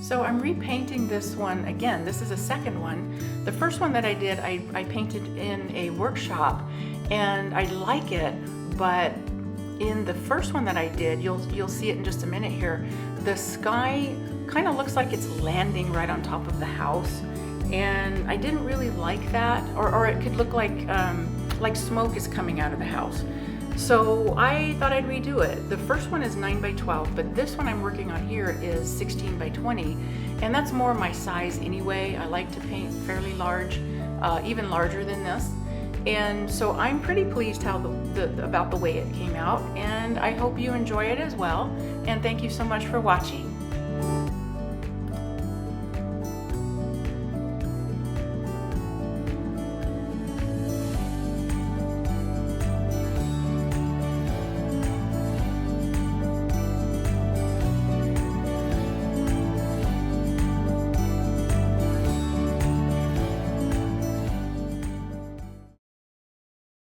So I'm repainting this one again. This is a second one. The first one that I did, I painted in a workshop and I like it, but in the first one that I did, you'll see it in just a minute here, the sky kind of looks like it's landing right on top of the house, and I didn't really like that, or it could look like smoke is coming out of the house. So I thought I'd redo it. The first one is 9 by 12, but this one I'm working on here is 16 by 20, and that's more my size anyway. I like to paint fairly large, even larger than this. And so I'm pretty pleased about the way it came out, and I hope you enjoy it as well. And thank you so much for watching.